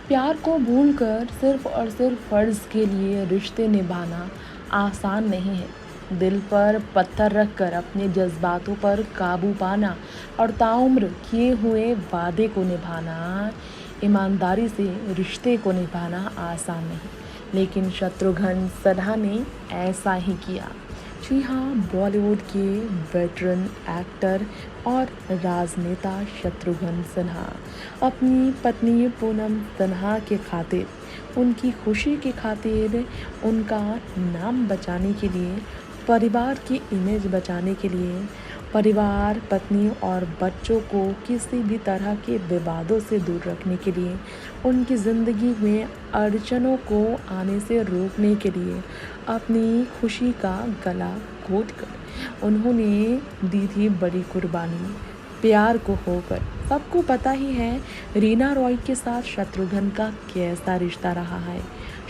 प्यार को भूलकर सिर्फ और सिर्फ फर्ज के लिए रिश्ते निभाना आसान नहीं है। दिल पर पत्थर रखकर अपने जज्बातों पर काबू पाना और ताउम्र किए हुए वादे को निभाना, ईमानदारी से रिश्ते को निभाना आसान नहीं। लेकिन शत्रुघ्न सिन्हा ने ऐसा ही किया। जी हाँ, बॉलीवुड के वेटरन एक्टर और राजनेता शत्रुघ्न सिन्हा अपनी पत्नी पूनम सिन्हा के खातिर, उनकी खुशी की खातिर, उनका नाम बचाने के लिए, परिवार की इमेज बचाने के लिए, परिवार, पत्नी और बच्चों को किसी भी तरह के विवादों से दूर रखने के लिए, उनकी ज़िंदगी में अड़चनों को आने से रोकने के लिए अपनी खुशी का गला घोंटकर उन्होंने दी थी बड़ी कुर्बानी, प्यार को होकर। सबको पता ही है रीना रॉय के साथ शत्रुघ्न का कैसा रिश्ता रहा है।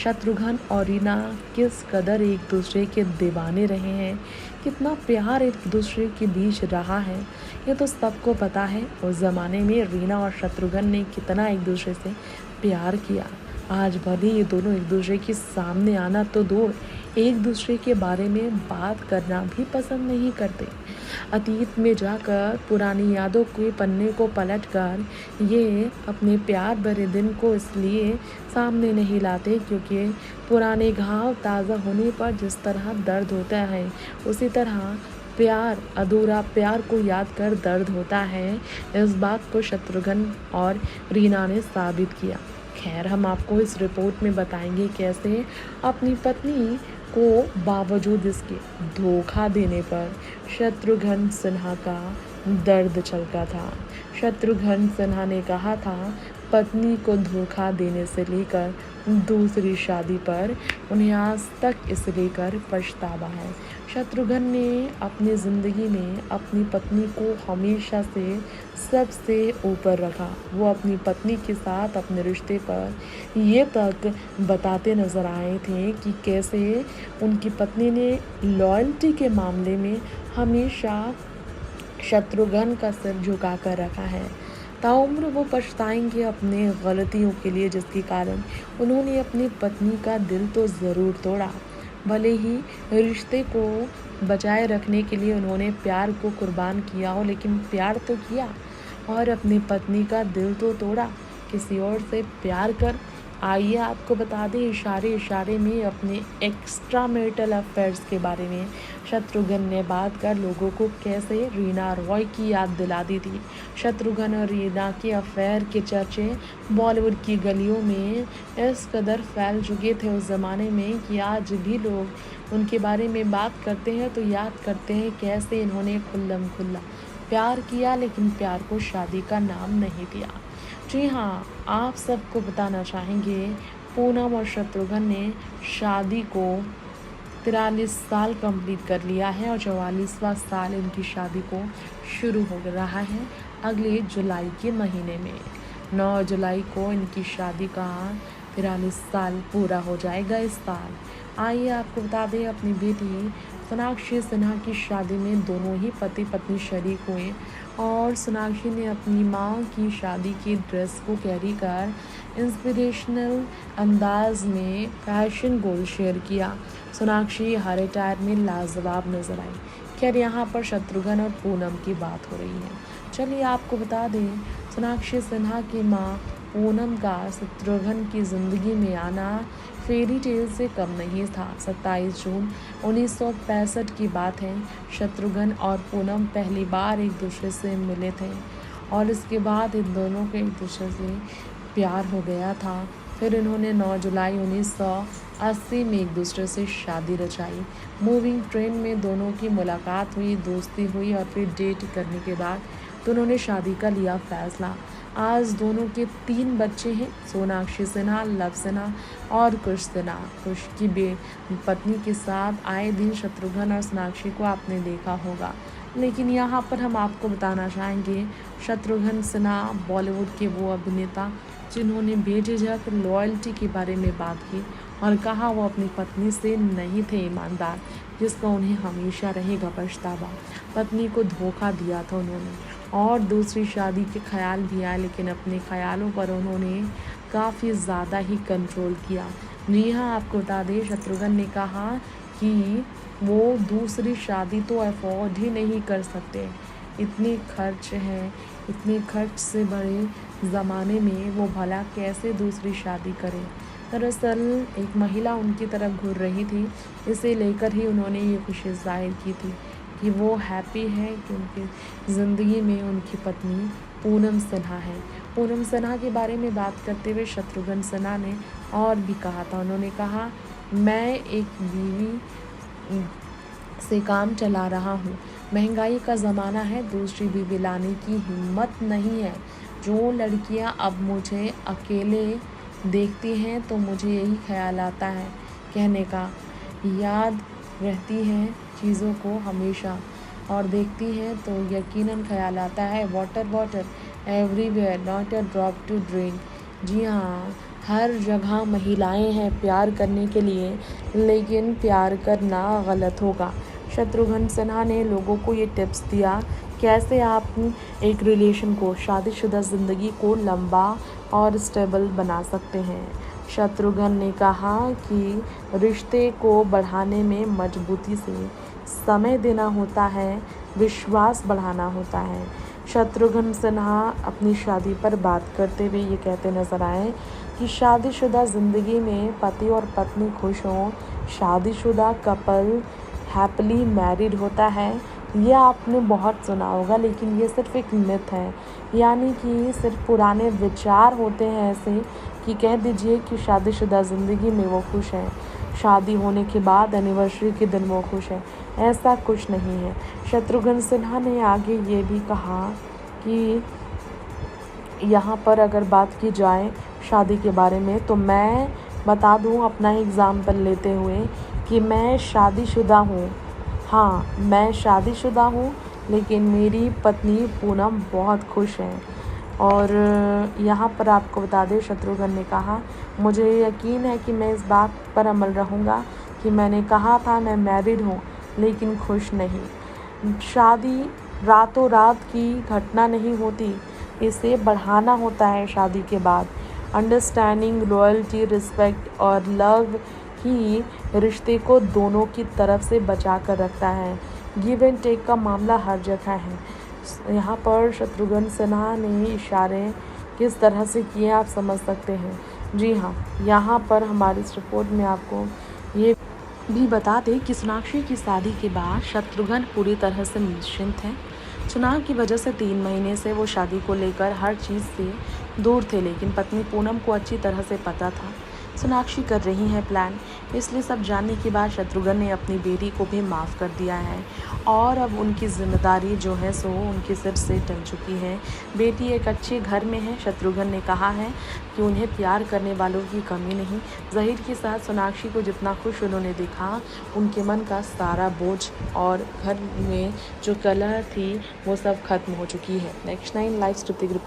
शत्रुघ्न और रीना किस कदर एक दूसरे के दीवाने रहे हैं, कितना प्यार एक दूसरे के बीच रहा है, ये तो सबको पता है। उस ज़माने में रीना और शत्रुघ्न ने कितना एक दूसरे से प्यार किया। आज भले ये दोनों एक दूसरे के सामने आना तो दूर, एक दूसरे के बारे में बात करना भी पसंद नहीं करते। अतीत में जाकर पुरानी यादों के पन्ने को पलटकर ये अपने प्यार भरे दिन को इसलिए सामने नहीं लाते क्योंकि पुराने घाव ताज़ा होने पर जिस तरह दर्द होता है, उसी तरह प्यार, अधूरा प्यार को याद कर दर्द होता है। इस बात को शत्रुघ्न और रीना ने साबित किया। खैर, हम आपको इस रिपोर्ट में बताएंगे कैसे अपनी पत्नी को बावजूद इसके धोखा देने पर शत्रुघ्न सिन्हा का दर्द चलता था। शत्रुघ्न सिन्हा ने कहा था पत्नी को धोखा देने से लेकर दूसरी शादी पर उन्हें आज तक इसे लेकर पछतावा है। शत्रुघ्न ने अपनी ज़िंदगी में अपनी पत्नी को हमेशा से सबसे ऊपर रखा। वो अपनी पत्नी के साथ अपने रिश्ते पर ये तक बताते नज़र आए थे कि कैसे उनकी पत्नी ने लॉयल्टी के मामले में हमेशा शत्रुघ्न का सिर झुका कर रखा है। ताउम्र वो पछताएंगे अपने गलतियों के लिए जिसके कारण उन्होंने अपनी पत्नी का दिल तो ज़रूर तोड़ा। भले ही रिश्ते को बचाए रखने के लिए उन्होंने प्यार को कुर्बान किया हो, लेकिन प्यार तो किया और अपनी पत्नी का दिल तो तोड़ा। किसी और से प्यार कर, आइए आपको बता दें इशारे इशारे में अपने एक्स्ट्रा मैरिटल अफेयर्स के बारे में शत्रुघ्न ने बात कर लोगों को कैसे रीना रॉय की याद दिला दी थी। शत्रुघ्न और रीना के अफेयर के चर्चे बॉलीवुड की गलियों में इस कदर फैल चुके थे उस ज़माने में कि आज भी लोग उनके बारे में बात करते हैं तो याद करते हैं कैसे इन्होंने खुल्लम खुल्ला प्यार किया, लेकिन प्यार को शादी का नाम नहीं दिया। जी हाँ, आप सबको बताना चाहेंगे पूनम और शत्रुघ्न ने शादी को 43 साल कंप्लीट कर लिया है और 44वां साल इनकी शादी को शुरू हो रहा है अगले जुलाई के महीने में। 9 जुलाई को इनकी शादी का 43 साल पूरा हो जाएगा इस साल। आइए आपको बता दें अपनी बेटी सोनाक्षी सिन्हा की शादी में दोनों ही पति पत्नी शरीक हुए और सोनाक्षी ने अपनी माँ की शादी की ड्रेस को कैरी कर इंस्पिरेशनल अंदाज में फैशन गोल शेयर किया। सोनाक्षी हर अटायर में लाजवाब नजर आई। खैर, यहाँ पर शत्रुघ्न और पूनम की बात हो रही है। चलिए आपको बता दें सोनाक्षी सिन्हा की माँ पूनम का शत्रुघ्न की ज़िंदगी में आना फेरी टेल से कम नहीं था। 27 जून 1965 की बात है। शत्रुघ्न और पूनम पहली बार एक दूसरे से मिले थे और इसके बाद इन दोनों के एक दूसरे से प्यार हो गया था। फिर इन्होंने 9 जुलाई 1980 में एक दूसरे से शादी रचाई। मूविंग ट्रेन में दोनों की मुलाकात हुई, दोस्ती हुई और फिर डेट करने के बाद दोनों ने शादी का लिया फैसला। आज दोनों के 3 बच्चे हैं, सोनाक्षी सिन्हा, लव सिन्हा और कुश सिन्हा। कुश की पत्नी के साथ आए दिन शत्रुघ्न और सोनाक्षी को आपने देखा होगा, लेकिन यहाँ पर हम आपको बताना चाहेंगे शत्रुघ्न सिन्हा बॉलीवुड के वो अभिनेता जिन्होंने बेझिझक लॉयल्टी के बारे में बात की और कहा वो अपनी पत्नी से नहीं थे ईमानदार, जिसका उन्हें हमेशा रहेगा पछतावा। पत्नी को धोखा दिया था उन्होंने और दूसरी शादी के ख्याल भी आए, लेकिन अपने ख्यालों पर उन्होंने काफ़ी ज़्यादा ही कंट्रोल किया। जी हाँ, आपको बता दें शत्रुघ्न ने कहा कि वो दूसरी शादी तो अफोर्ड ही नहीं कर सकते। इतने खर्च हैं, इतने खर्च से बड़े ज़माने में वो भला कैसे दूसरी शादी करें। दरअसल एक महिला उनकी तरफ घूर रही थी, इसे लेकर ही उन्होंने ये खुशी ज़ाहिर की थी कि वो हैप्पी है कि उनकी ज़िंदगी में उनकी पत्नी पूनम सिन्हा है। पूनम सिन्हा के बारे में बात करते हुए शत्रुघ्न सिन्हा ने और भी कहा था, उन्होंने कहा, मैं एक बीवी से काम चला रहा हूँ। महंगाई का ज़माना है, दूसरी बीवी लाने की हिम्मत नहीं है। जो लड़कियाँ अब मुझे अकेले देखती हैं तो मुझे यही ख्याल आता है कहने का, याद रहती हैं चीज़ों को हमेशा और देखती हैं तो यकीनन ख्याल आता है water water everywhere not a drop to drink. जी हाँ, हर जगह महिलाएं हैं प्यार करने के लिए, लेकिन प्यार करना गलत होगा। शत्रुघ्न सिन्हा ने लोगों को ये टिप्स दिया कैसे आप एक रिलेशन को, शादीशुदा ज़िंदगी को लंबा और स्टेबल बना सकते हैं। शत्रुघ्न ने कहा कि रिश्ते को बढ़ाने में मजबूती से समय देना होता है, विश्वास बढ़ाना होता है। शत्रुघ्न सिन्हा अपनी शादी पर बात करते हुए ये कहते नजर आए कि शादीशुदा ज़िंदगी में पति और पत्नी खुश हों, शादीशुदा कपल हैप्पीली मैरिड होता है। ये आपने बहुत सुना होगा, लेकिन ये सिर्फ एक मिथ है, यानी कि सिर्फ पुराने विचार होते हैं ऐसे कि कह दीजिए कि शादीशुदा ज़िंदगी में वो खुश हैं, शादी होने के बाद एनिवर्सरी के दिन वो खुश हैं। ऐसा कुछ नहीं है। शत्रुघ्न सिन्हा ने आगे ये भी कहा कि यहाँ पर अगर बात की जाए शादी के बारे में तो मैं बता दूँ अपना एग्ज़ाम्पल लेते हुए कि मैं शादीशुदा हूँ। हाँ, मैं शादीशुदा हूँ, लेकिन मेरी पत्नी पूनम बहुत खुश है। और यहाँ पर आपको बता दें शत्रुघ्न ने कहा, मुझे यकीन है कि मैं इस बात पर अमल रहूँगा कि मैंने कहा था मैं मैरिड हूँ लेकिन खुश नहीं। शादी रातों रात की घटना नहीं होती, इसे बढ़ाना होता है शादी के बाद। अंडरस्टैंडिंग, लॉयल्टी, रिस्पेक्ट और लव ही रिश्ते को दोनों की तरफ से बचा कर रखता है। गिव एंड टेक का मामला हर जगह है। यहाँ पर शत्रुघ्न सिन्हा ने इशारे किस तरह से किए आप समझ सकते हैं। जी हाँ, यहाँ पर हमारी इस रिपोर्ट में आपको ये भी बता दें कि सोनाक्षी की शादी के बाद शत्रुघ्न पूरी तरह से निश्चिंत हैं। चुनाव की वजह से 3 महीने से वो शादी को लेकर हर चीज़ से दूर थे, लेकिन पत्नी पूनम को अच्छी तरह से पता था सोनाक्षी कर रही है प्लान। इसलिए सब जानने के बाद शत्रुघ्न ने अपनी बेटी को भी माफ़ कर दिया है और अब उनकी जिम्मेदारी जो है सो उनके सिर से टल चुकी है। बेटी एक अच्छे घर में है। शत्रुघ्न ने कहा है कि उन्हें प्यार करने वालों की कमी नहीं। ज़हीर के साथ सोनाक्षी को जितना खुश उन्होंने देखा, उनके मन का सारा बोझ और घर में जो कलह थी वो सब खत्म हो चुकी है। Next 9 live studio report.